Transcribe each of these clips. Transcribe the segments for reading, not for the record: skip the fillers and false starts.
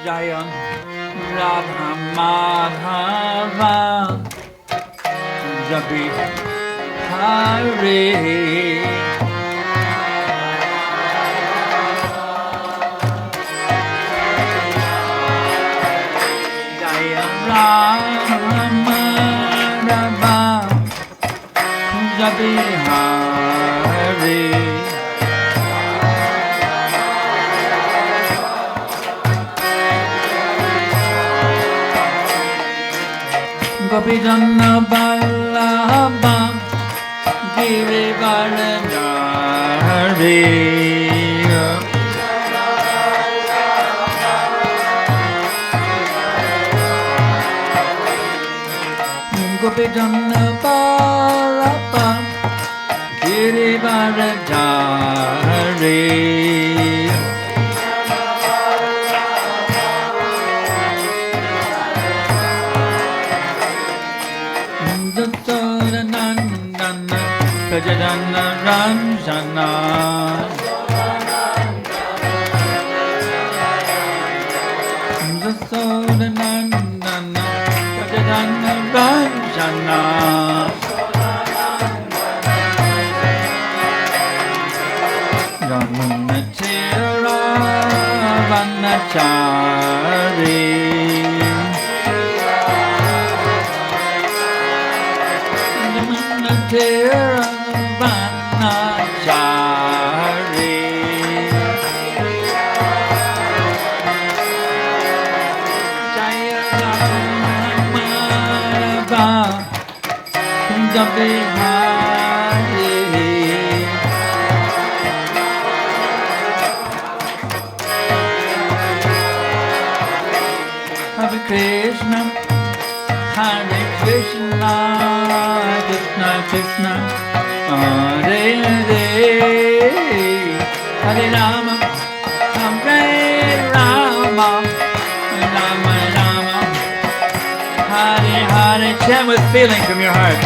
Jaya Radha Madhava Jabi Hare Jaya Radha Madhava Jabi Hare Gopijana Vallabha Girivaradhari Gopijana Vallabha Girivaradhari Nandana Prajadana Ranjana Nandana Prajadana Ranjana Yamuna Tira Vanachari Tira Vanachari Jaya Ramadava Jabi Hare Hare Krishna Hare Krishna Krishna Krishna Hare Hare Hare Rama Hare Rama Rama Rama Hare Hare. Chant with feeling from your heart.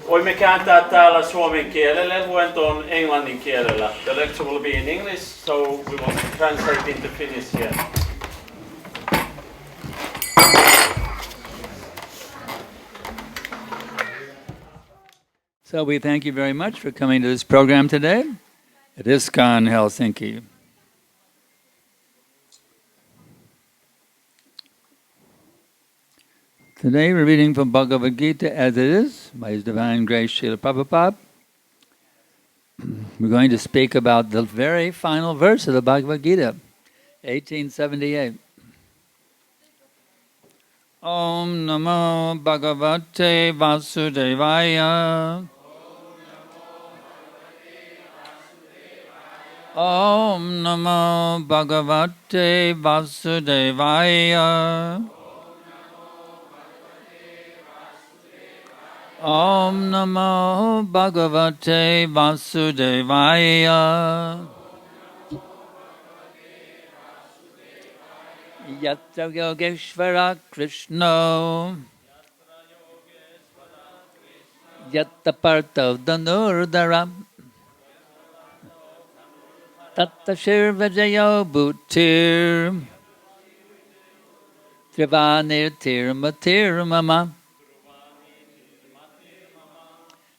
Voimme kääntää täällä suomen kielelle, luento on englannin kielellä. The lecture will be in English, so we will translate into Finnish here. So we thank you very much for coming to this program today at ISKCON Helsinki. Today we're reading from Bhagavad Gita as it is, by His Divine Grace Srila Prabhupada. We're going to speak about the very final verse of the Bhagavad Gita, 1878. Om Namo Bhagavate Vasudevaya. Om Namo Bhagavate Vasudevaya. Om Namo Bhagavate Vasudevaya. Yatra Yogeshvara Krishna Yatra Partha Dhanurdara Tatta Shirvajayo Bhutir Trivanir Tirmatir Mama.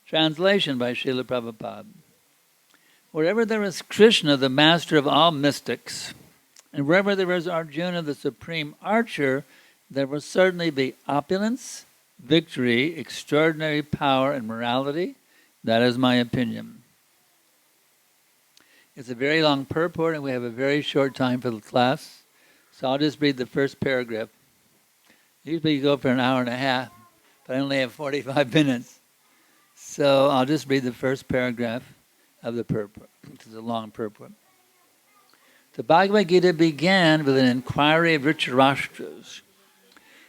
Translation by Srila Prabhupada. Wherever there is Krishna, the master of all mystics, and wherever there is Arjuna, the supreme archer, there will certainly be opulence, victory, extraordinary power, and morality. That is my opinion. It's a very long purport, and we have a very short time for the class, so I'll just read the first paragraph. Usually you go for an hour and a half, but I only have 45 minutes. So I'll just read the first paragraph of the purport, which is a long purport. The Bhagavad Gita began with an inquiry of Dhritarashtra's.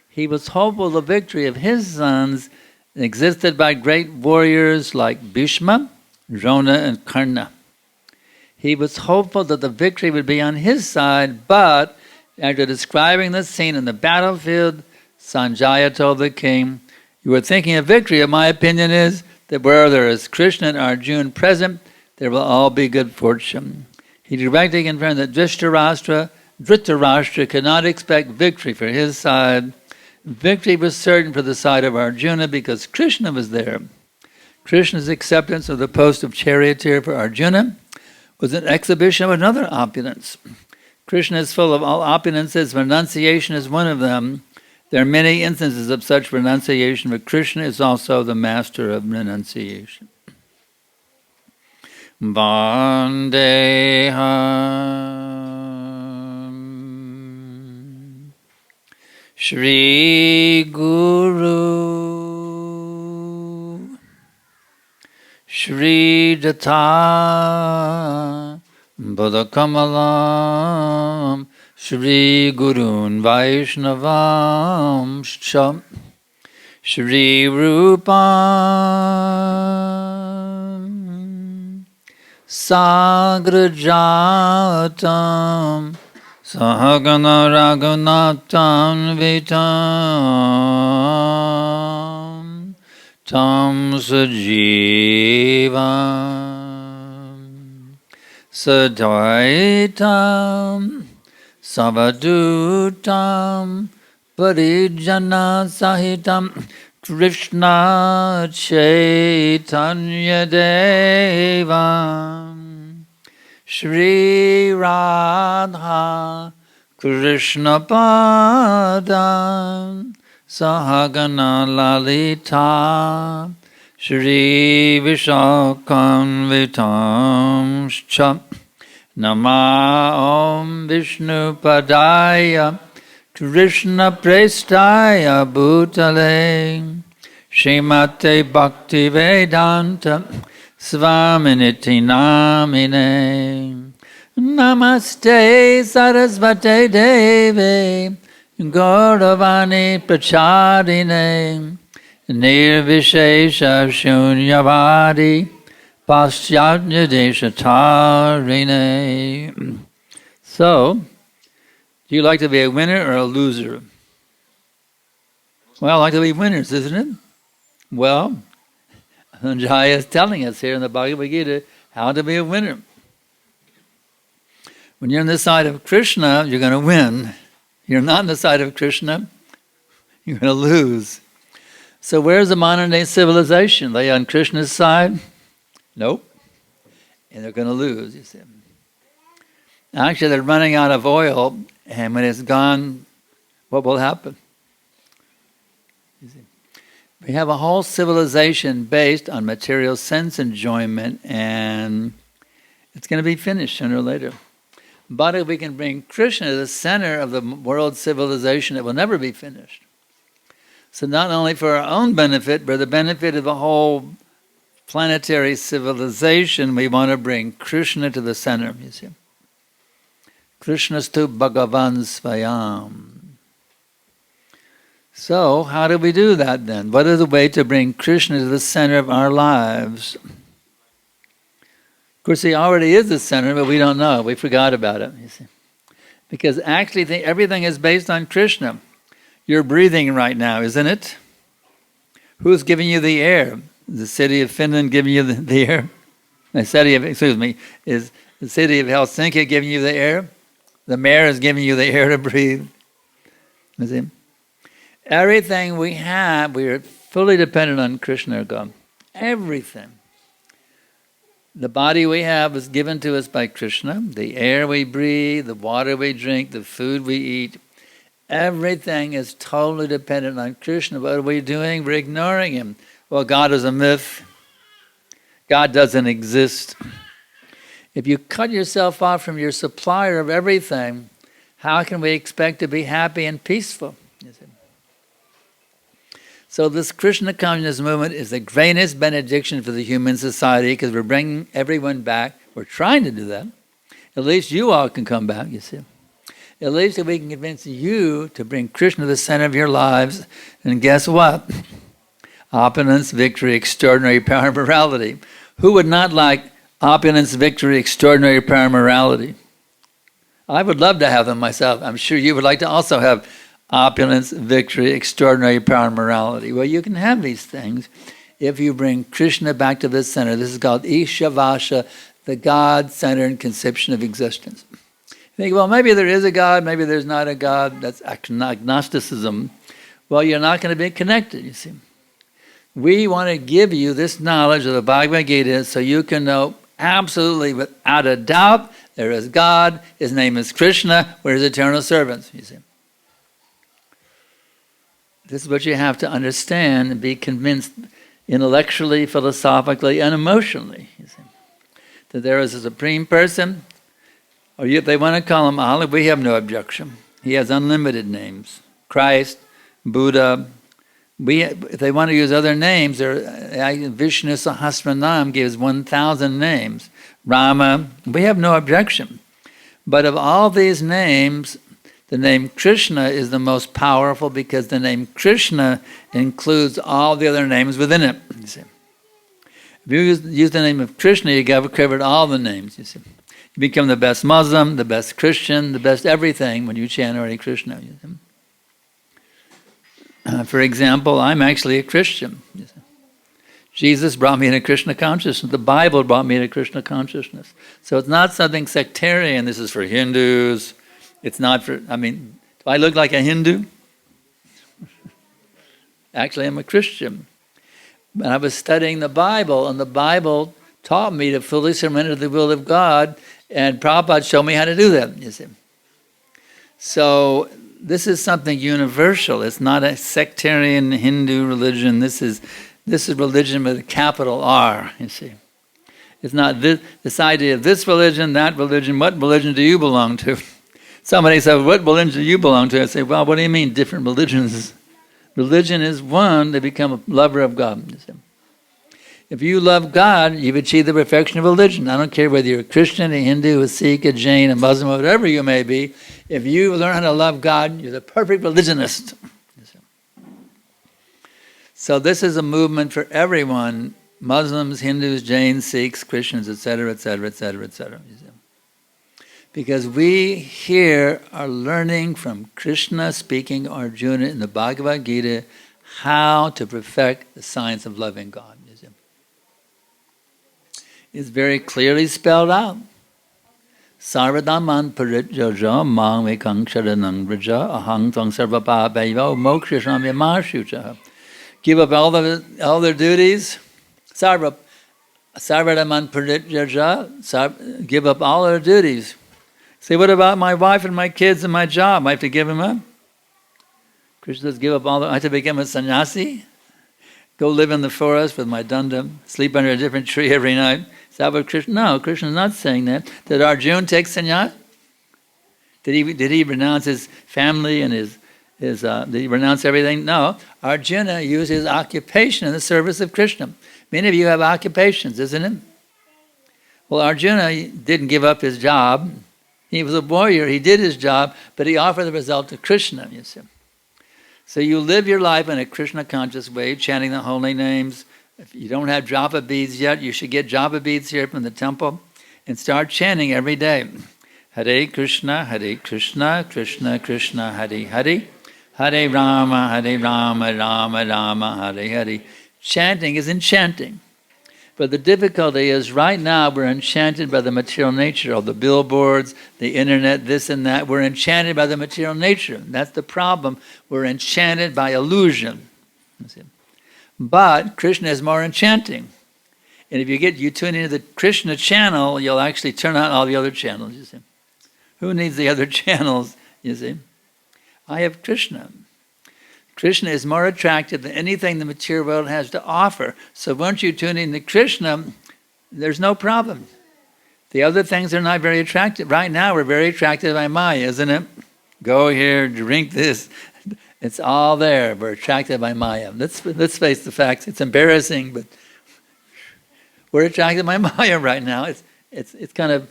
He was hopeful the victory of his sons existed by great warriors like Bhishma, Drona, and Karna. He was hopeful that the victory would be on his side, but after describing the scene in the battlefield, Sanjaya told the king, "You are thinking of victory, and my opinion is that where there is Krishna and Arjuna present, there will all be good fortune." He directly confirmed that Dhritarashtra could not expect victory for his side. Victory was certain for the side of Arjuna because Krishna was there. Krishna's acceptance of the post of charioteer for Arjuna was an exhibition of another opulence. Krishna is full of all opulences, renunciation is one of them. There are many instances of such renunciation, but Krishna is also the master of renunciation. Vandeham Shri Guru Shri Data Buddha Kamalam Shri Gurun Vaishnavam Shri Rupam Sagrajatam Sahagana Raghunatam Vitam Tam Sajivam Sadvaitam Savadutam Parijana Sahitam Krishna Chaitanya Devam Shri Radha Krishna Padam Sahagana Lalita Shri Vishakam Vitam Sham Nama Om Vishnu Padaya Krishna Prestaya Bhutale Srimate Bhakti Vedanta Svaminiti Namine Namaste Sarasvate Deve Gauravani Prachadine Nirvishesha Shunyavadi Paschatya Deshatarine. So, do you like to be a winner or a loser? Well, I like to be winners, isn't it? Well, Sanjaya is telling us here in the Bhagavad Gita how to be a winner. When you're on the side of Krishna, you're going to win. You're not on the side of Krishna, you're going to lose. So where's the modern day civilization? Are they on Krishna's side? Nope. And they're going to lose, you see. Actually, they're running out of oil, and when it's gone, what will happen? We have a whole civilization based on material sense enjoyment, and it's going to be finished sooner or later. But if we can bring Krishna to the center of the world civilization, it will never be finished. So not only for our own benefit, but the benefit of the whole planetary civilization, we want to bring Krishna to the center, you see. Krishnastu Bhagavan Svayam. So, how do we do that then? What is the way to bring Krishna to the center of our lives? Of course, he already is the center, but we don't know. We forgot about it, you see. Because actually, everything is based on Krishna. You're breathing right now, isn't it? Who's giving you the air? The city of Finland giving you the air? Is the city of Helsinki giving you the air? The mayor is giving you the air to breathe. You see? Everything we have, we are fully dependent on Krishna or God. Everything. The body we have is given to us by Krishna. The air we breathe, the water we drink, the food we eat. Everything is totally dependent on Krishna. What are we doing? We're ignoring him. Well, God is a myth. God doesn't exist. If you cut yourself off from your supplier of everything, how can we expect to be happy and peaceful? So this Krishna consciousness movement is the greatest benediction for the human society because we're bringing everyone back. We're trying to do that. At least you all can come back, you see. At least if we can convince you to bring Krishna to the center of your lives, and guess what? Opulence, victory, extraordinary power, morality. Who would not like opulence, victory, extraordinary power, morality? I would love to have them myself. I'm sure you would like to also have opulence, victory, extraordinary power, and morality. Well, you can have these things if you bring Krishna back to the center. This is called Ishavasha, the God-centered conception of existence. You think, well, maybe there is a God, maybe there's not a God. That's agnosticism. Well, you're not going to be connected, you see. We want to give you this knowledge of the Bhagavad Gita so you can know absolutely without a doubt there is God, his name is Krishna, we're his eternal servants, you see. This is what you have to understand and be convinced intellectually, philosophically, and emotionally, you see. That there is a supreme person, or if they want to call him Allah, we have no objection. He has unlimited names. Christ, Buddha. If they want to use other names, Vishnu Sahasranam gives 1,000 names. Rama, we have no objection. But of all these names, the name Krishna is the most powerful because the name Krishna includes all the other names within it. You see. If you use the name of Krishna, you have covered all the names. You see. You become the best Muslim, the best Christian, the best everything when you chant Hare Krishna. You see. For example, I'm actually a Christian. You see. Jesus brought me into Krishna consciousness. The Bible brought me into Krishna consciousness. So it's not something sectarian. This is for Hindus. It's not for, do I look like a Hindu? Actually, I'm a Christian. But I was studying the Bible, and the Bible taught me to fully surrender to the will of God, and Prabhupada showed me how to do that, you see. So this is something universal. It's not a sectarian Hindu religion. This is religion with a capital R, you see. It's not this idea of this religion, that religion. What religion do you belong to? Somebody said, what religion do you belong to? I say, well, what do you mean different religions? Religion is one to become a lover of God. You see. If you love God, you've achieved the perfection of religion. I don't care whether you're a Christian, a Hindu, a Sikh, a Jain, a Muslim, whatever you may be. If you learn how to love God, you're the perfect religionist. So this is a movement for everyone, Muslims, Hindus, Jains, Sikhs, Christians, etc., etc., etc., etc. Because we here are learning from Krishna speaking Arjuna in the Bhagavad Gita how to perfect the science of loving God. You see. It's very clearly spelled out. Sarvadaman parityaja mang vekang sharanang vraja ahang tvang sarvapapaiva mokshasham yamashucha. Give up all their duties. Sarvadaman parityaja, give up all their duties. Say, what about my wife and my kids and my job? I have to give them up? Krishna says, give up all I have to become a sannyasi? go live in the forest with my dunda, sleep under a different tree every night. Is that what Krishna? No, Krishna is not saying that. Did Arjuna take sannyas? Did he renounce his family and did he renounce everything? No. Arjuna used his occupation in the service of Krishna. Many of you have occupations, isn't it? Well, Arjuna didn't give up his job. He was a warrior. He did his job, but he offered the result to Krishna, you see. So you live your life in a Krishna-conscious way, chanting the holy names. If you don't have japa beads yet, you should get japa beads here from the temple and start chanting every day. Hare Krishna, Krishna Krishna, Hare Hare. Hare Rama, Rama Rama, Hare Hare. Chanting is enchanting. But the difficulty is right now we're enchanted by the material nature of the billboards, the internet, this and that. We're enchanted by the material nature. That's the problem. We're enchanted by illusion. But Krishna is more enchanting. And if you tune into the Krishna channel, you'll actually turn on all the other channels, you see. Who needs the other channels, you see? I have Krishna. Krishna is more attractive than anything the material world has to offer. So once you tune into Krishna, there's no problem. The other things are not very attractive. Right now we're very attracted by Maya, isn't it? Go here, drink this. It's all there. We're attracted by Maya. Let's face the facts. It's embarrassing, but we're attracted by Maya right now. I'm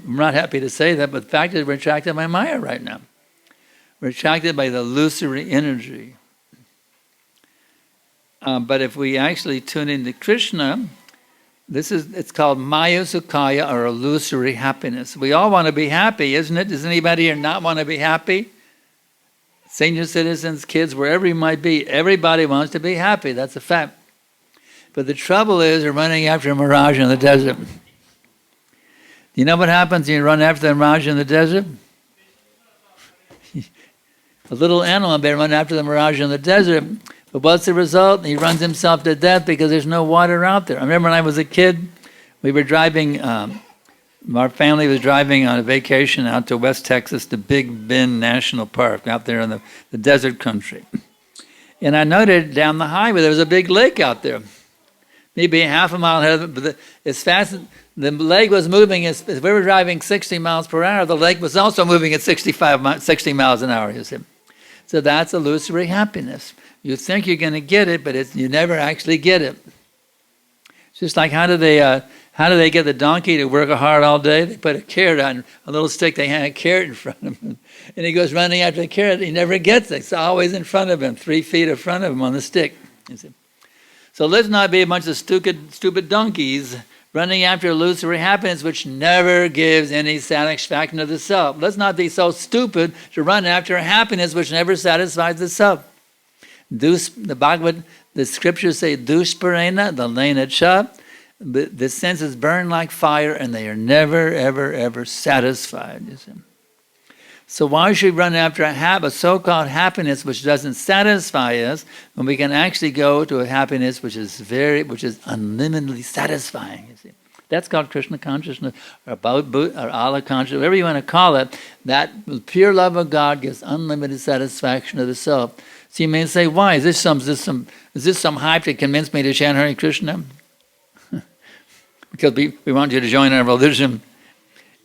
not happy to say that, but the fact is we're attracted by Maya right now. We're attracted by the illusory energy. But if we actually tune into Krishna, it's called Maya Sukhaya, or illusory happiness. We all want to be happy, isn't it? Does anybody here not want to be happy? Senior citizens, kids, wherever you might be, everybody wants to be happy. That's a fact. But the trouble is we're running after a mirage in the desert. Do you know what happens when you run after the mirage in the desert? A little animal may run after the mirage in the desert, but what's the result? He runs himself to death because there's no water out there. I remember when I was a kid, we were driving, our family was driving on a vacation out to West Texas to Big Bend National Park out there in the desert country. And I noted down the highway there was a big lake out there, maybe half a mile ahead of it, but as fast as the lake was moving, as we were driving 60 miles per hour, the lake was also moving at 60 miles an hour, you see. So that's illusory happiness. You think you're going to get it, but you never actually get it. It's just like how do they get the donkey to work hard all day? They put a carrot on a little stick. They hang a carrot in front of him, and he goes running after the carrot. He never gets it. It's always in front of him, 3 feet in front of him on the stick. You see? So let's not be a bunch of stupid donkeys running after illusory happiness, which never gives any satisfaction to the self. Let's not be so stupid to run after a happiness which never satisfies the self. The scriptures say, Dusparena, the lena cha. The senses burn like fire, and they are never, ever, ever satisfied. You see? So why should we run after a so-called happiness which doesn't satisfy us, when we can actually go to a happiness which is unlimitedly satisfying? You see, that's called Krishna consciousness, or Allah consciousness, whatever you want to call it. That pure love of God gives unlimited satisfaction to the self. So you may say, why is this some hype to convince me to chant Hare Krishna? Because we want you to join our religion.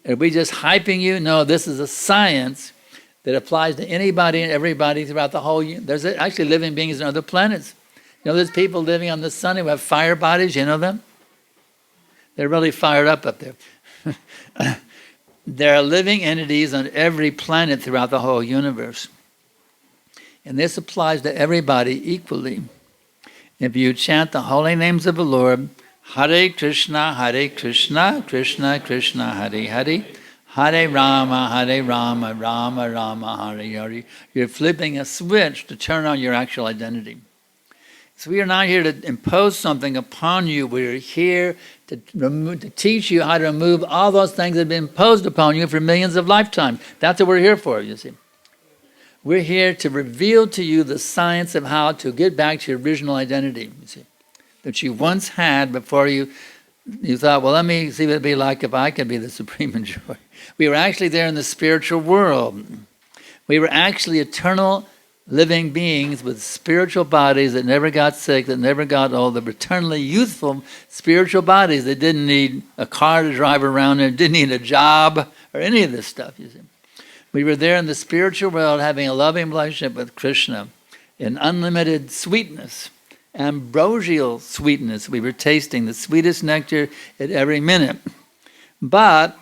Are we just hyping you? No, this is a science that applies to anybody and everybody throughout the whole universe. There's actually living beings on other planets. You know, there's people living on the sun who have fire bodies. You know them? They're really fired up there. There are living entities on every planet throughout the whole universe. And this applies to everybody equally. If you chant the holy names of the Lord, Hare Krishna, Krishna Krishna, Hare Hare, Hare Rama, Rama Rama, Hare Hare. You're flipping a switch to turn on your actual identity. So we are not here to impose something upon you. We're here to teach you how to remove all those things that have been imposed upon you for millions of lifetimes. That's what we're here for, you see. We're here to reveal to you the science of how to get back to your original identity, you see, that you once had before you thought, well, let me see what it'd be like if I could be the supreme enjoyer. We were actually there in the spiritual world. We were actually eternal living beings with spiritual bodies that never got sick, that never got old, that were eternally youthful spiritual bodies that didn't need a car to drive around in, didn't need a job or any of this stuff, you see. We were there in the spiritual world having a loving relationship with Krishna in unlimited sweetness, ambrosial sweetness. We were tasting the sweetest nectar at every minute. But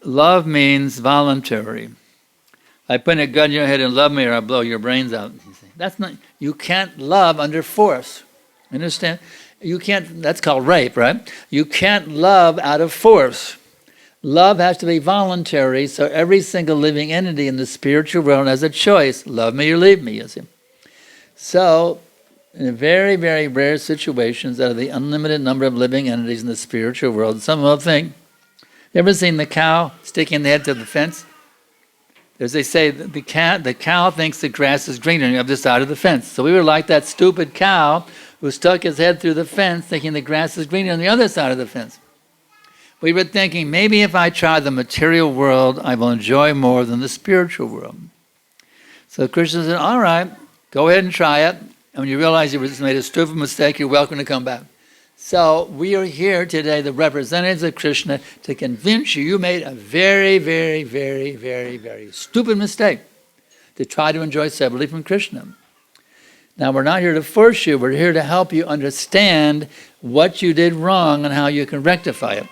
love means voluntary. I put a gun in your head and love me or I'll blow your brains out. That's not, you can't love under force. Understand? You can't, that's called rape, right? You can't love out of force. Love has to be voluntary, so every single living entity in the spiritual world has a choice. Love me or leave me, you see. So, in very, very rare situations, out of the unlimited number of living entities in the spiritual world, some will think, you ever seen the cow sticking the head to the fence? As they say, the cow thinks the grass is greener on the other side of the fence. So we were like that stupid cow who stuck his head through the fence thinking the grass is greener on the other side of the fence. We were thinking, maybe if I try the material world, I will enjoy more than the spiritual world. So Krishna said, all right, go ahead and try it. And when you realize you made a stupid mistake, you're welcome to come back. So we are here today, the representatives of Krishna, to convince you made a very, very, very, very, very stupid mistake to try to enjoy separately from Krishna. Now, we're not here to force you. We're here to help you understand what you did wrong and how you can rectify it.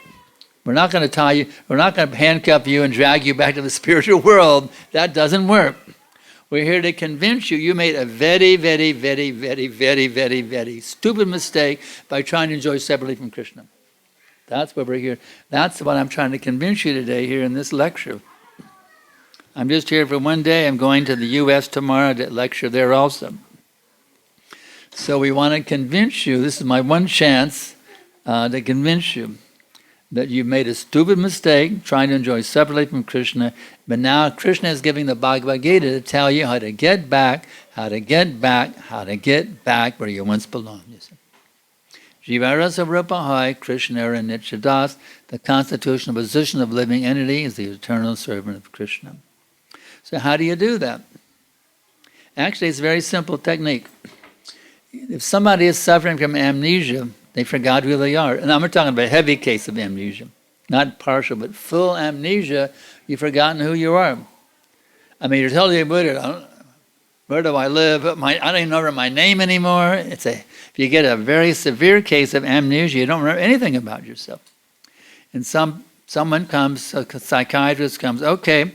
We're not going to tie you, we're not going to handcuff you and drag you back to the spiritual world. That doesn't work. We're here to convince you made a very, very, very, very, very, very, very stupid mistake by trying to enjoy separately from Krishna. That's what we're here. That's what I'm trying to convince you today here in this lecture. I'm just here for one day. I'm going to the U.S. tomorrow to lecture there also. So we want to convince you, this is my one chance to convince you that you made a stupid mistake trying to enjoy separately from Krishna, but now Krishna is giving the Bhagavad Gita to tell you how to get back, how to get back, how to get back where you once belonged. You see. Jivarasa Rupahai, Krishna Nityadas, the constitutional position of living entity is the eternal servant of Krishna. So how do you do that? Actually, it's a very simple technique. If somebody is suffering from amnesia, they forgot who they are. And I'm talking about a heavy case of amnesia. Not partial, but full amnesia. You've forgotten who you are. I mean, you're totally obliterated. Where do I live? I don't even remember my name anymore. If you get a very severe case of amnesia, you don't remember anything about yourself. And someone comes, a psychiatrist comes, okay,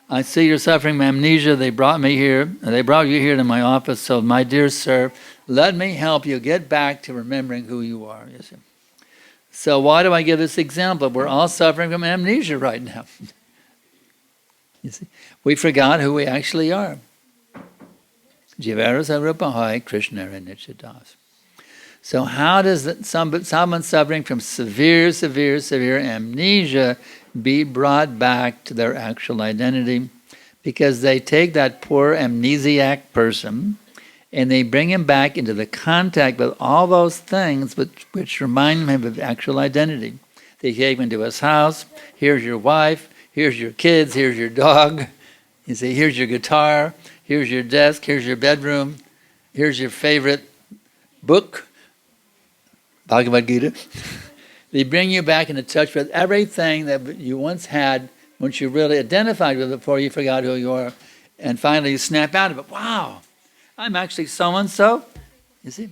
I see you're suffering from amnesia. They brought me here. They brought you here to my office. So, my dear sir, let me help you get back to remembering who you are. You see. So why do I give this example? We're all suffering from amnesia right now. You see, we forgot who we actually are. Jivarasa Rupahai, Krishna Nityadas. So how does someone suffering from severe, severe, severe amnesia be brought back to their actual identity? Because they take that poor amnesiac person and they bring him back into the contact with all those things which remind him of actual identity. They take him into his house. Here's your wife. Here's your kids. Here's your dog. You see, here's your guitar. Here's your desk. Here's your bedroom. Here's your favorite book, Bhagavad Gita. They bring you back into touch with everything that you once had, once you really identified with it before you forgot who you are. And finally you snap out of it. Wow, I'm actually so-and-so. You see?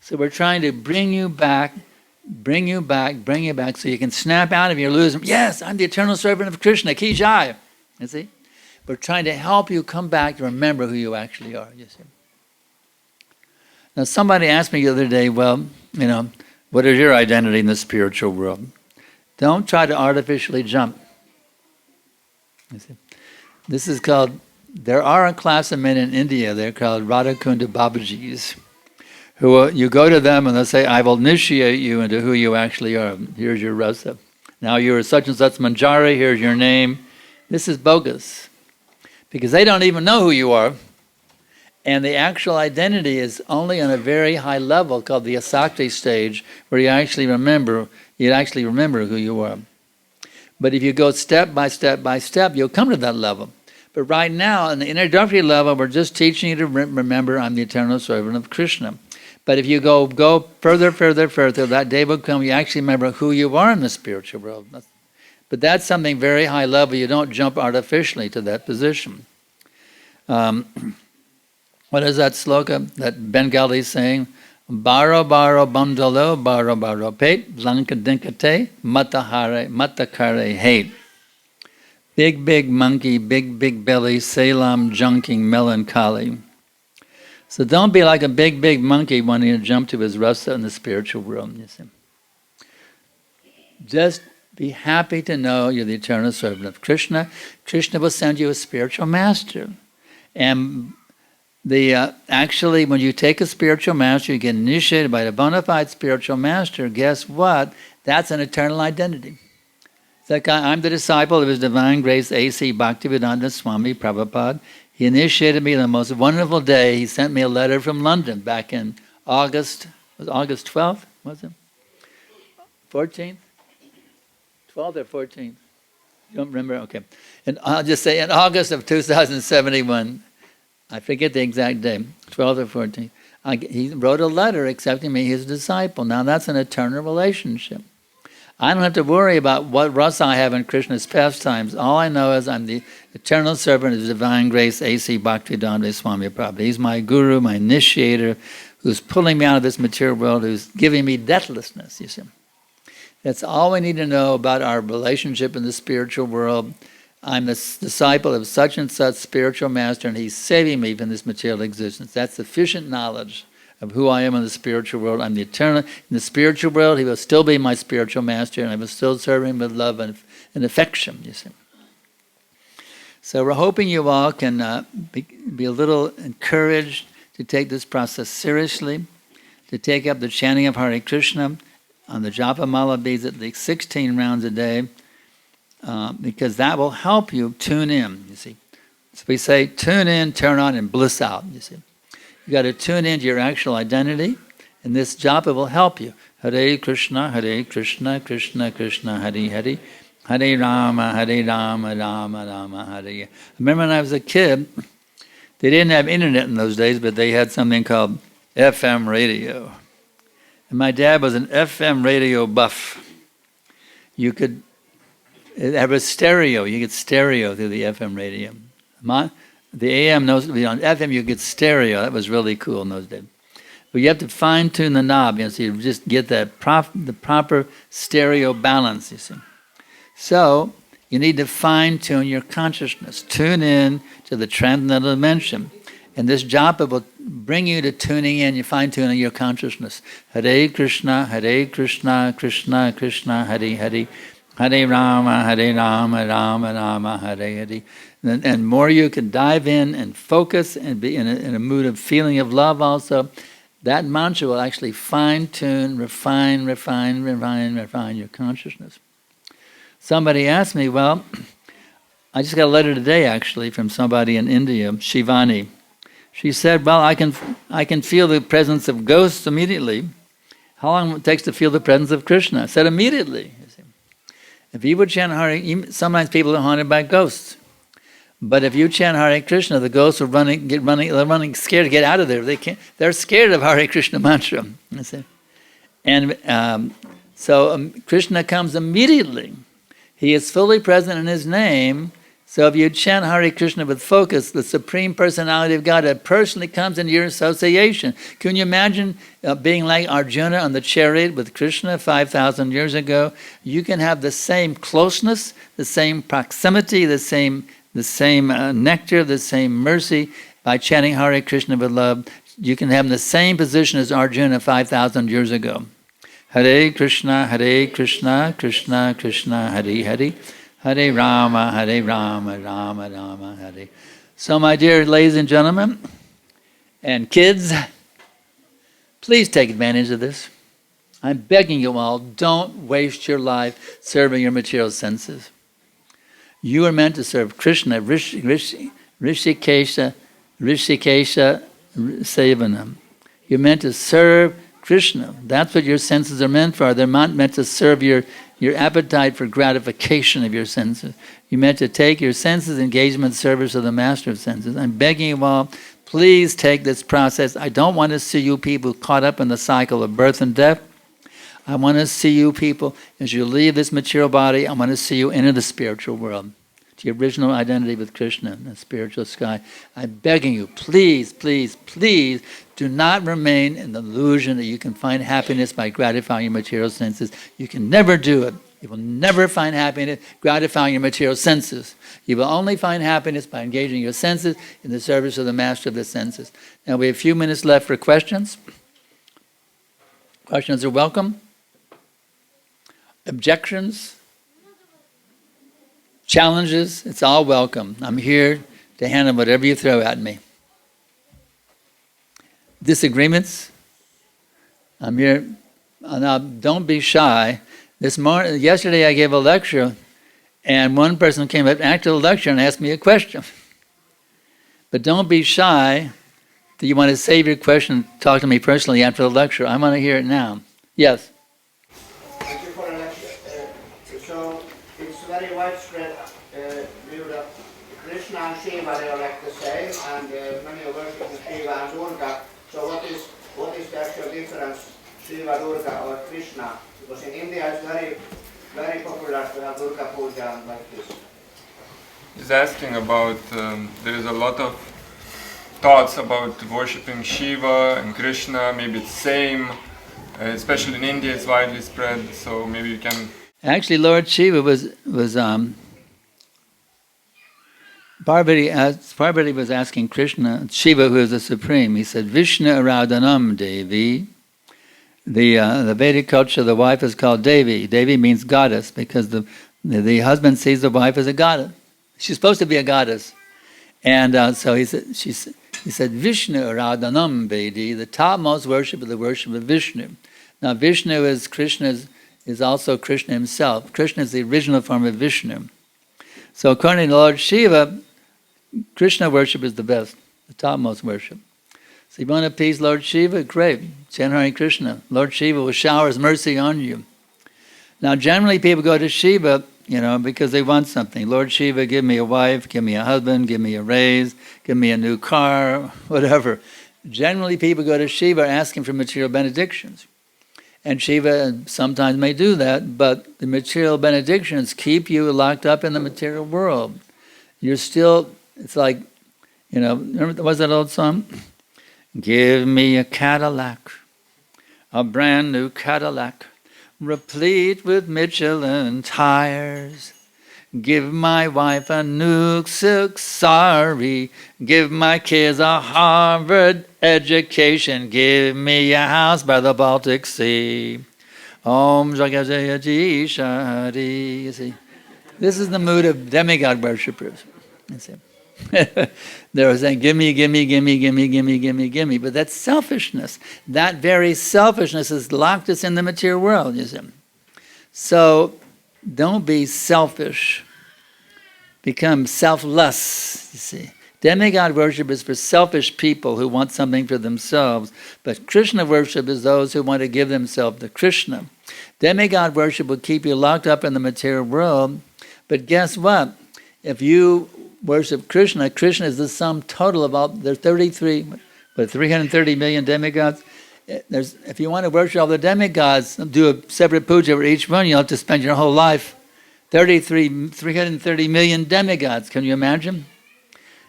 So we're trying to bring you back so you can snap out of your illusion. Yes, I'm the eternal servant of Krishna, Ki Jai. You see? We're trying to help you come back to remember who you actually are. You see? Now somebody asked me the other day, well, you know, what is your identity in the spiritual world? Don't try to artificially jump. You see? This is called, there are a class of men in India, they're called Radhakunda Babajis, who you go to them and they'll say, I will initiate you into who you actually are. Here's your rasa. Now you're such and such manjari, here's your name. This is bogus, because they don't even know who you are. And the actual identity is only on a very high level called the asakti stage, where you actually remember who you are. But if you go step by step by step, you'll come to that level. But right now, on the introductory level, we're just teaching you to remember I'm the eternal servant of Krishna. But if you go further, that day will come, you actually remember who you are in the spiritual world. But that's something very high level. You don't jump artificially to that position. What is that sloka that Bengali saying? Baro baro bandalo, baro baro pate, blanka dinkate, matakare hate. Big monkey, big belly, salam junking melancholy. So don't be like a big monkey wanting to jump to his rasa in the spiritual world. You see. Just be happy to know you're the eternal servant of Krishna. Krishna will send you a spiritual master. And actually, when you take a spiritual master, you get initiated by a bona fide spiritual master, guess what? That's an eternal identity. It's like I'm the disciple of His Divine Grace A.C. Bhaktivedanta Swami Prabhupada. He initiated me on the most wonderful day. He sent me a letter from London back in August. Was it August 12th? Was it? 14th? 12th or 14th? You don't remember? Okay. And I'll just say in August of 2071, I forget the exact day, 12th or 14th, he wrote a letter accepting me his disciple. Now that's an eternal relationship. I don't have to worry about what rasa I have in Krishna's pastimes. All I know is I'm the eternal servant of His Divine Grace, A.C. Bhaktivedanta Swami Prabhupada. He's my guru, my initiator, who's pulling me out of this material world, who's giving me deathlessness, you see. That's all we need to know about our relationship in the spiritual world. I'm the disciple of such and such spiritual master, and he's saving me from this material existence. That's sufficient knowledge of who I am in the spiritual world. I'm the eternal. In the spiritual world, he will still be my spiritual master, and I will still serve him with love and affection, you see. So we're hoping you all can be a little encouraged to take this process seriously, to take up the chanting of Hare Krishna on the japa mala beads at least 16 rounds a day, because that will help you tune in, you see. So we say tune in, turn on, and bliss out, you see. You got to tune into your actual identity, and this japa will help you. Hare Krishna, Krishna Krishna, Hare Hare, Hare Rama, Rama Rama, Hare. I remember when I was a kid, they didn't have internet in those days, but they had something called FM radio. And my dad was an FM radio buff. You could have a stereo. You get stereo through the FM radio. The AM knows on FM you get stereo. That was really cool in those days. But you have to fine tune the knob, you know, so you just get the proper stereo balance, you see. So you need to fine tune your consciousness. Tune in to the transcendental dimension. And this japa will bring you to tuning in, you fine tuning your consciousness. Hare Krishna, Krishna Krishna, Hare Hare. Hare Rama, Rama Rama, Hare Hare. And more you can dive in and focus and be in a mood of feeling of love also, that mantra will actually fine-tune, refine your consciousness. Somebody asked me, well, I just got a letter today actually from somebody in India, Shivani. She said, well, I can feel the presence of ghosts immediately. How long will it take to feel the presence of Krishna? I said, immediately. If you would chant Hare, sometimes people are haunted by ghosts. But if you chant Hare Krishna, the ghosts are they're running scared to get out of there. They're scared of Hare Krishna mantra. And so Krishna comes immediately. He is fully present in his name. So if you chant Hare Krishna with focus, the Supreme Personality of God personally comes into your association. Can you imagine being like Arjuna on the chariot with Krishna 5,000 years ago? You can have the same closeness, the same proximity, the same nectar, the same mercy by chanting Hare Krishna with love. You can have the same position as Arjuna 5,000 years ago. Hare Krishna, Krishna Krishna, Hare Hare. Hare Rama, Rama Rama, Hare. So my dear ladies and gentlemen, and kids, please take advantage of this. I'm begging you all, don't waste your life serving your material senses. You are meant to serve Krishna, Rishikesha Sevanam. You're meant to serve Krishna. That's what your senses are meant for. They're not meant to serve your your appetite for gratification of your senses. You're meant to take your senses engagement service of the master of senses. I'm begging you all, please take this process. I don't want to see you people caught up in the cycle of birth and death. I want to see you people, as you leave this material body, I want to see you enter the spiritual world, to your original identity with Krishna, in the spiritual sky. I'm begging you, please, please, please, do not remain in the illusion that you can find happiness by gratifying your material senses. You can never do it. You will never find happiness gratifying your material senses. You will only find happiness by engaging your senses in the service of the master of the senses. Now we have a few minutes left for questions. Questions are welcome. Objections, challenges, it's all welcome. I'm here to handle whatever you throw at me. Disagreements, I'm here. Now, don't be shy. Yesterday I gave a lecture, and one person came up after the lecture and asked me a question. But don't be shy that you want to save your question, talk to me personally after the lecture. I want to hear it now. Yes? Thank you for the lecture. So it's very widespread view that Krishna and Shiva, they are like the same, and many are worshiping Shiva and Durga. So what is the actual difference, Shiva, Durga, or Krishna? Because in India it's very, very popular to have Durga Puja and like this. He's asking about, there is a lot of thoughts about worshipping Shiva and Krishna, maybe it's same, especially in India it's widely spread, so maybe you can... Actually, Lord Shiva was Parvati was asking Krishna, Shiva, who is the supreme. He said, Vishnu Aradhanam Devi. The Vedic culture, the wife is called Devi. Devi means goddess because the husband sees the wife as a goddess. She's supposed to be a goddess, and so he said Vishnu Aradhanam Vedi. The topmost worship is the worship of Vishnu. Now Vishnu is is also Krishna himself. Krishna is the original form of Vishnu. So according to Lord Shiva, Krishna worship is the best, the topmost worship. So you want to appease Lord Shiva? Great. Chant Hare Krishna. Lord Shiva will shower his mercy on you. Now generally people go to Shiva, because they want something. Lord Shiva, give me a wife, give me a husband, give me a raise, give me a new car, whatever. Generally people go to Shiva asking for material benedictions. And Shiva sometimes may do that, but the material benedictions keep you locked up in the material world. You're still, it's like, remember, what's that old song? Give me a Cadillac, a brand new Cadillac, replete with Michelin tires. Give my wife a new silk sari. Give my kids a Harvard education. Give me a house by the Baltic Sea. Om Jagajaya Shari. You see, this is the mood of demigod worshippers. You see. They were saying, gimme, gimme, gimme, gimme, gimme, gimme, gimme. But that's selfishness. That very selfishness has locked us in the material world, you see. So don't be selfish. Become selfless, you see. Demigod worship is for selfish people who want something for themselves. But Krishna worship is those who want to give themselves to Krishna. Demigod worship will keep you locked up in the material world. But guess what? If you worship Krishna, Krishna is the sum total of all, there's 330 million demigods. If you want to worship all the demigods, do a separate puja for each one, you'll have to spend your whole life. 330 million demigods, can you imagine?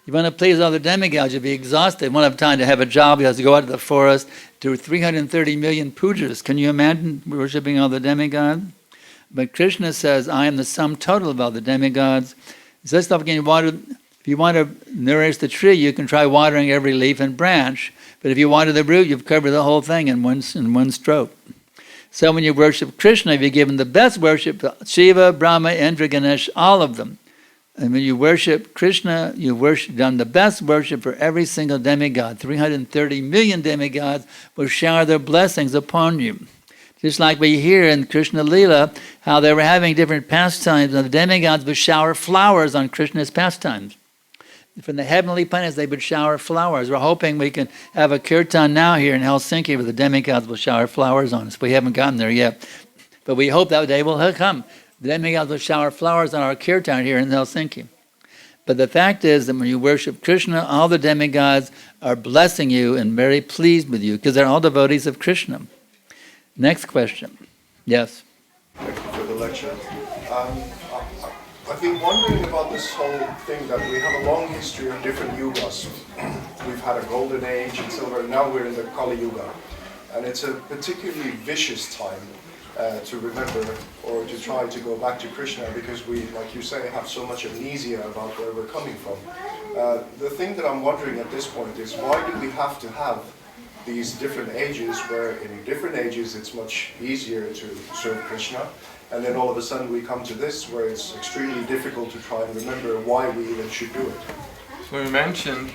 You want to please all the demigods, you'll be exhausted. You won't have time to have a job, you have to go out to the forest, do 330 million pujas. Can you imagine worshipping all the demigods? But Krishna says, I am the sum total of all the demigods. So let's stop getting water. If you want to nourish the tree, you can try watering every leaf and branch. But if you water the root, you've covered the whole thing in one stroke. So when you worship Krishna, you're given the best worship, Shiva, Brahma, Indra, Ganesh, all of them. And when you worship Krishna, you've done the best worship for every single demigod. 330 million demigods will shower their blessings upon you. Just like we hear in Krishna Lila, how they were having different pastimes, and the demigods would shower flowers on Krishna's pastimes. From the heavenly planets, they would shower flowers. We're hoping we can have a Kirtan now here in Helsinki where the demigods will shower flowers on us. We haven't gotten there yet. But we hope that day will come. The demigods will shower flowers on our Kirtan here in Helsinki. But the fact is that when you worship Krishna, all the demigods are blessing you and very pleased with you because they're all devotees of Krishna. Next question. Yes? Thank you for the lecture. I've been wondering about this whole thing that we have a long history of different yugas. We've had a golden age and silver, and now we're in the Kali Yuga. And it's a particularly vicious time to remember or to try to go back to Krishna because we, like you say, have so much amnesia about where we're coming from. The thing that I'm wondering at this point is why do we have to have these different ages where in different ages it's much easier to serve Krishna, and then all of a sudden we come to this where it's extremely difficult to try and remember why we even should do it. So you mentioned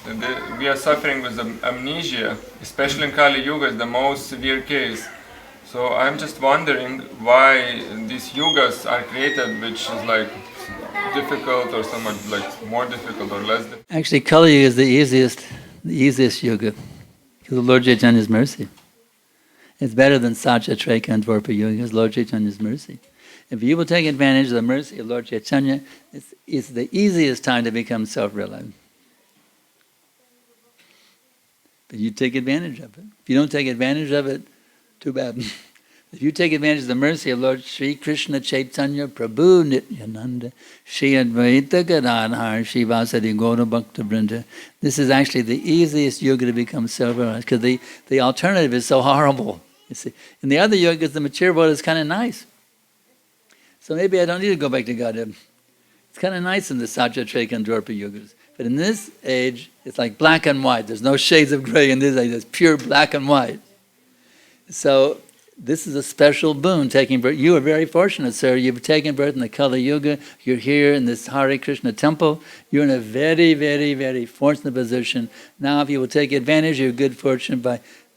that we are suffering with amnesia, especially in Kali Yuga, is the most severe case. So I'm just wondering why these yugas are created, which is like difficult or somewhat like more difficult or less difficult. Actually, Kali Yuga is the easiest yuga because of Lord Chaitanya's mercy. It's better than Satya, Treka, and Dwarpa Yuga because Lord Chaitanya's mercy. If you will take advantage of the mercy of Lord Chaitanya, it's the easiest time to become self-realized. But you take advantage of it. If you don't take advantage of it, too bad. If you take advantage of the mercy of Lord Sri Krishna Chaitanya Prabhu Nityananda Shri Advaita Gadadhar Shivasadi Gaura Bhakta Vrinda, this is actually the easiest yoga to become self-realized because the alternative is so horrible. You see, in the other yogas, the mature world is kind of nice. So maybe I don't need to go back to Godhead. It's kind of nice in the Satya, Treka, and Dwarpa yogas. But in this age, it's like black and white. There's no shades of gray in this age. It's pure black and white. So this is a special boon, taking birth. You are very fortunate, sir. You've taken birth in the Kali Yuga. You're here in this Hare Krishna temple. You're in a very, very, very fortunate position. Now, if you will take advantage of your good fortune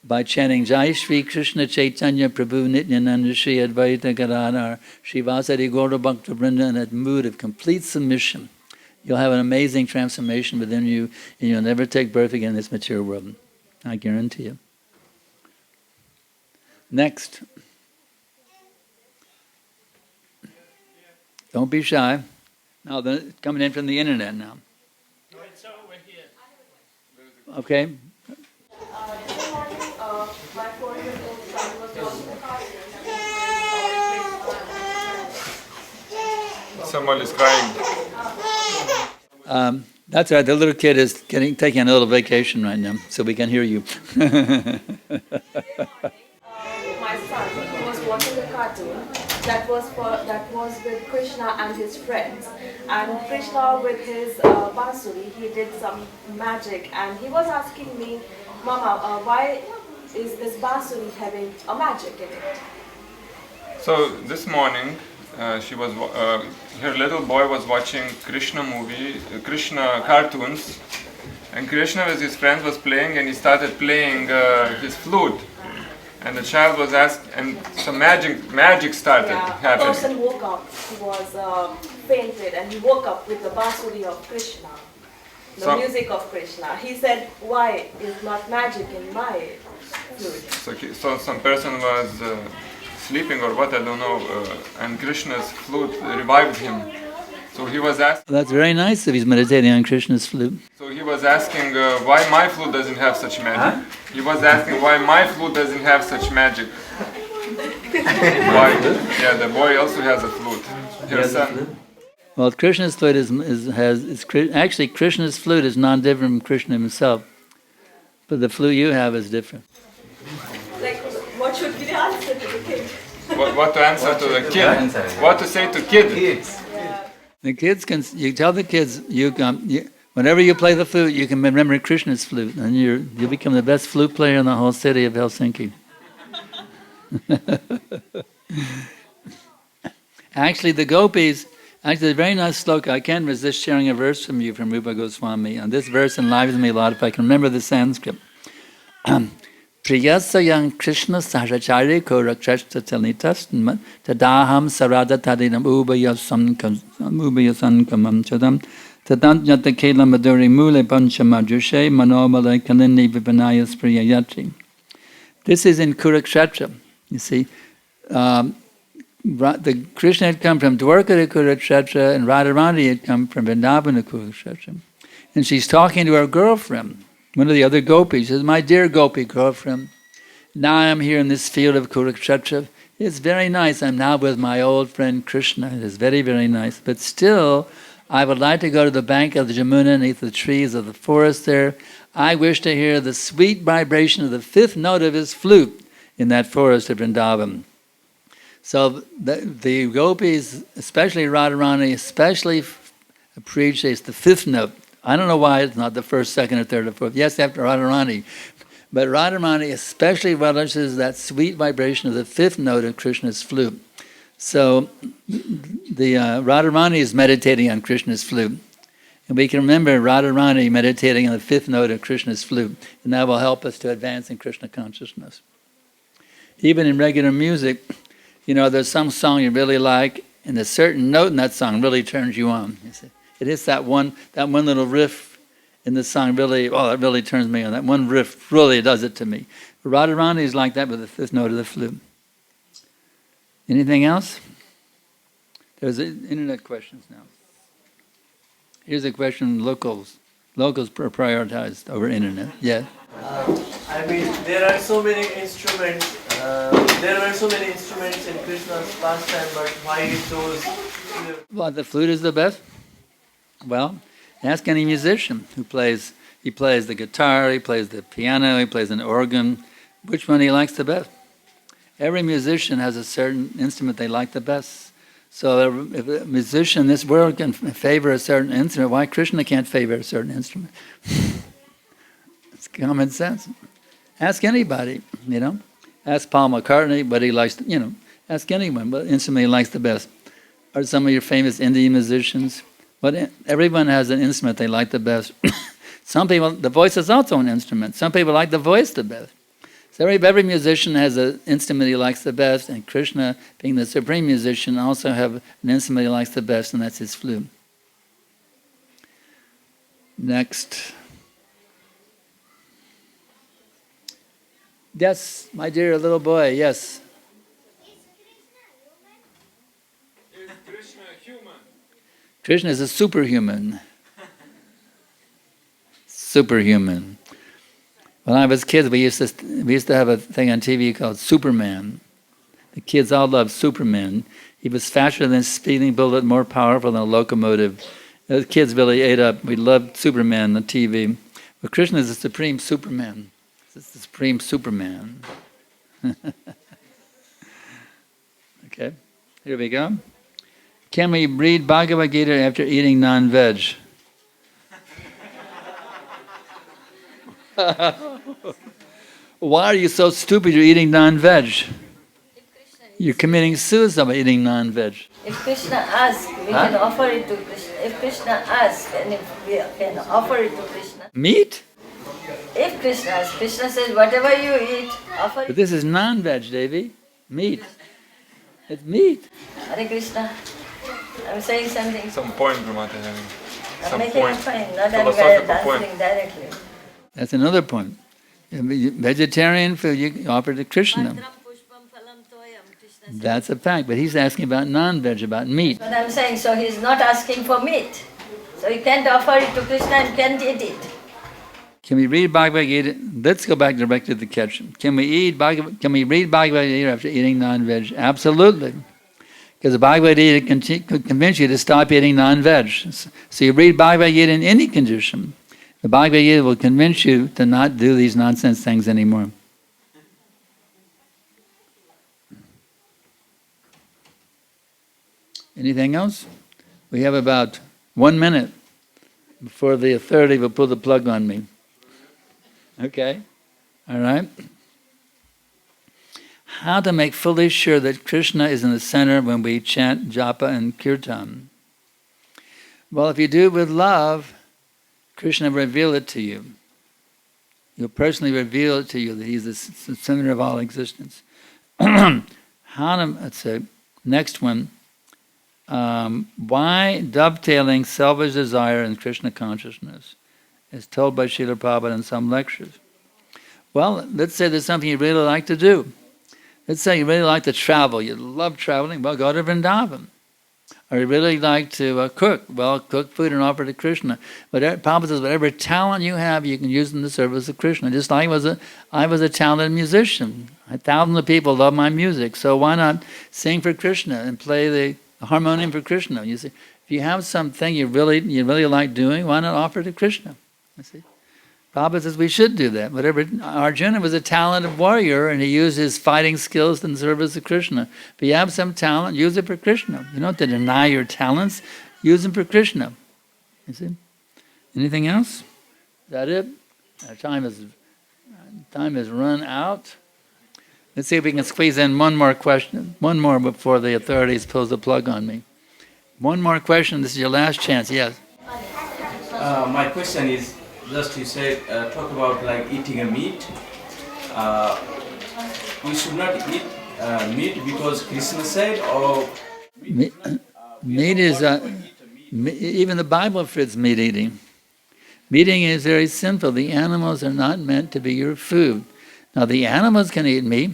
by chanting Jai Shri Krishna Chaitanya Prabhu Nityananda Shri Advaita Gadadhar Shivasadi Gaura Bhakta Vrinda in that mood of complete submission, you'll have an amazing transformation within you, and you'll never take birth again in this material world. I guarantee you. Next. Don't be shy. Now, it's coming in from the internet now. No, it's over here. Okay. This morning, my 4-year-old son was watching the cartoon. Someone is crying. That's right. The little kid is taking a little vacation right now, so we can hear you. My son, he was watching a cartoon that was with Krishna and his friends. And Krishna with his bansuri, he did some magic, and he was asking me, Mama, why is this bansuri having a magic in it? So this morning, her little boy was watching Krishna cartoons, and Krishna with his friends was playing, and he started playing his flute. And the child was asked, and some magic started happening. The person woke up, he was fainted, and he woke up with the bansuri of Krishna, the music of Krishna. He said, why is not magic in my flute? So some person was sleeping or what, I don't know, and Krishna's flute revived him. So he was asking... That's very nice if he's meditating on Krishna's flute. So he was asking why my flute doesn't have such magic. Huh? He was asking why my flute doesn't have such magic. Why? Yeah, the boy also has a flute. Her son. Well, Krishna's flute actually Krishna's flute is non-different from Krishna himself, but the flute you have is different. Like, what should be the answer to the kid? What to answer to the kid? What to say to kids? The kids you tell the kids, whenever you play the flute, you can remember Krishna's flute, and you'll become the best flute player in the whole city of Helsinki. Actually, the gopis, a very nice sloka. I can't resist sharing a verse from you from Rupa Goswami. And this verse enlivens me a lot if I can remember the Sanskrit. Priyasayang Krishna Sahajari Korakrashta Telitas Tadaham Sarada Tadinam Ubayasankamam Chadam Tadanyata Kela Maduri Mule Panchamadrushe Manobala Kalini Vipanayas Priyayatri. This is in Kurukshetra. You see, the Krishna had come from Dwarka to Kurukshetra, and Radharani had come from Vrindavan to Kurukshetra. And she's talking to her girlfriend, one of the other gopis. She says, "My dear gopi girlfriend, now I'm here in this field of Kurukshetra. It's very nice. I'm now with my old friend Krishna. It is very, very nice. But still, I would like to go to the bank of the Jamuna, beneath the trees of the forest there. I wish to hear the sweet vibration of the fifth note of his flute in that forest of Vrindavan." So the gopis, especially Radharani, especially appreciates the fifth note. I don't know why it's not the first, second, or third, or fourth. Yes, after Radharani. But Radharani especially relishes that sweet vibration of the fifth note of Krishna's flute. So the Radharani is meditating on Krishna's flute. And we can remember Radharani meditating on the fifth note of Krishna's flute. And that will help us to advance in Krishna consciousness. Even in regular music, you know, there's some song you really like, and a certain note in that song really turns you on. You see? It is that one little riff in the song really, it really turns me on. That one riff really does it to me. Radharani is like that with the fifth note of the flute. Anything else? There's internet questions now. Here's a question: locals are prioritized over internet. Yeah. I mean, there are so many instruments. There were so many instruments in Krishna's pastime, but why he chose? Well, the flute is the best. Well, ask any musician who plays. He plays the guitar, he plays the piano, he plays an organ. Which one he likes the best? Every musician has a certain instrument they like the best. So if a musician in this world can favor a certain instrument, why Krishna can't favor a certain instrument? It's common sense. Ask anybody, you know. Ask Paul McCartney what he likes, ask anyone what instrument he likes the best. Or some of your famous Indian musicians. But everyone has an instrument they like the best. Some people, the voice is also an instrument. Some people like the voice the best. So every musician has an instrument he likes the best, and Krishna, being the supreme musician, also have an instrument he likes the best, and that's his flute. Next. Yes, my dear little boy, yes. Is Krishna human? Krishna is a superhuman. Superhuman. When I was kids, we used to have a thing on TV called Superman. The kids all loved Superman. He was faster than a speeding bullet, more powerful than a locomotive. The kids really ate up. We loved Superman on TV. But Krishna is the supreme Superman. It's the supreme Superman. Okay, here we go. Can we read Bhagavad Gita after eating non-veg? Why are you so stupid? You're eating non-veg. You're committing suicide by eating non-veg. If Krishna asks, we can offer it to Krishna. If Krishna asks, and if we can offer it to Krishna. Meat? If Krishna asks, Krishna says, whatever you eat, offer But it. this is non-veg, Devi. Meat. It's meat. Hare Krishna. I'm saying something. Some point, Ramata having. I'm Some making point. a point, not Philosophical answering point. directly. That's another point. Vegetarian food you offer to Krishna. Patram pushpam phalam toyam, Krishna says. That's a fact. But he's asking about non-veg, about meat. But I'm saying, so he's not asking for meat. So you can't offer it to Krishna and can't eat it. Can we read Bhagavad Gita? Let's go back directly to the question. Can we read Bhagavad Gita after eating non-veg? Absolutely. Because the Bhagavad Gita could convince you to stop eating non-veg. So you read Bhagavad Gita in any condition. The Bhagavad Gita will convince you to not do these nonsense things anymore. Anything else? We have about 1 minute before the authority will pull the plug on me. Okay? All right? How to make fully sure that Krishna is in the center when we chant japa and kirtan. Well, if you do it with love, Krishna will reveal it to you. He'll personally reveal it to you that he's the center of all existence. How to, let's say, next one. Why dovetailing selfish desire and Krishna consciousness is told by Srila Prabhupada in some lectures. Well, let's say there's something you really like to do. Let's say you really like to travel. You love traveling. Well, go to Vrindavan. Or you really like to cook. Well, cook food and offer to Krishna. But Prabhupada says, whatever talent you have, you can use in the service of Krishna. Just like I was a talented musician. Thousands of people love my music. So why not sing for Krishna and play the harmonium for Krishna? You see, if you have something you really like doing, why not offer it to Krishna? You see, Prabhupada says we should do that. Whatever. Arjuna was a talented warrior, and he used his fighting skills in service of Krishna. If you have some talent, use it for Krishna. You don't have to deny your talents. Use them for Krishna. You see? Anything else? Is that it? Our time has run out. Let's see if we can squeeze in one more question. One more before the authorities pulls the plug on me. One more question. This is your last chance. Yes. My question is, just you said, talk about like eating a meat. We should not eat meat because Krishna said, or meat is even the Bible forbids meat eating. Meat eating is very sinful. The animals are not meant to be your food. Now the animals can eat meat.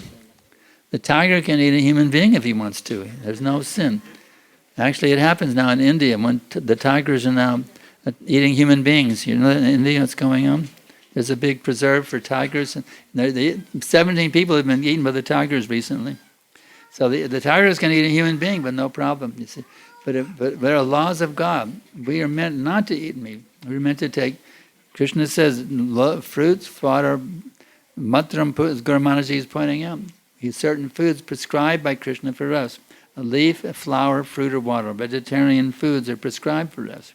The tiger can eat a human being if he wants to. There's no sin. Actually, it happens now in India when the tigers are now eating human beings. You know, in India, what's going on? There's a big preserve for tigers. And 17 people have been eaten by the tigers recently. So the tigers can eat a human being, but no problem. You see, but there are laws of God. We are meant not to eat meat. We're meant to take. Krishna says fruits, fodder, matram, as Guru Maharaji is pointing out. These certain foods prescribed by Krishna for us. A leaf, a flower, fruit, or water. Vegetarian foods are prescribed for us.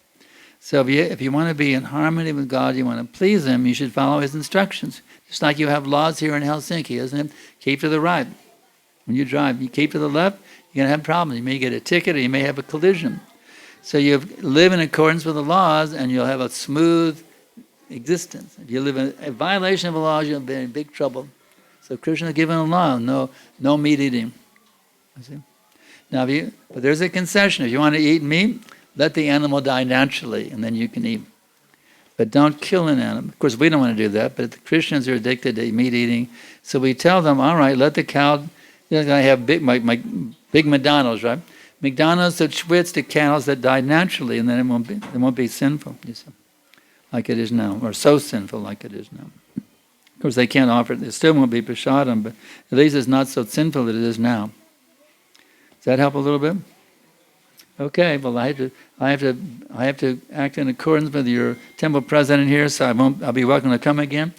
So if you want to be in harmony with God, you want to please Him, you should follow His instructions. Just like you have laws here in Helsinki, isn't it? Keep to the right. When you drive, you keep to the left, you're going to have problems. You may get a ticket or you may have a collision. So you live in accordance with the laws and you'll have a smooth existence. If you live in a violation of the laws, you'll be in big trouble. So Krishna has given a law, no meat eating. You see? Now, but there's a concession. If you want to eat meat, let the animal die naturally, and then you can eat. But don't kill an animal. Of course, we don't want to do that, but the Christians are addicted to meat eating. So we tell them, all right, let the cow, I have big McDonald's, right? McDonald's that schwitz the cows that died naturally, and then it won't be sinful, you see, like it is now, or so sinful like it is now. Of course, they can't offer it. It still won't be prasadam, but at least it's not so sinful that it is now. Does that help a little bit? Okay. Well, I have to act in accordance with your temple president here, so I'll be welcome to come again.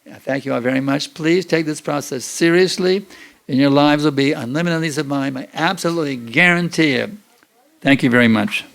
Thank you all very much. Please take this process seriously, and your lives will be unlimited peace of mind. I absolutely guarantee it. Thank you very much.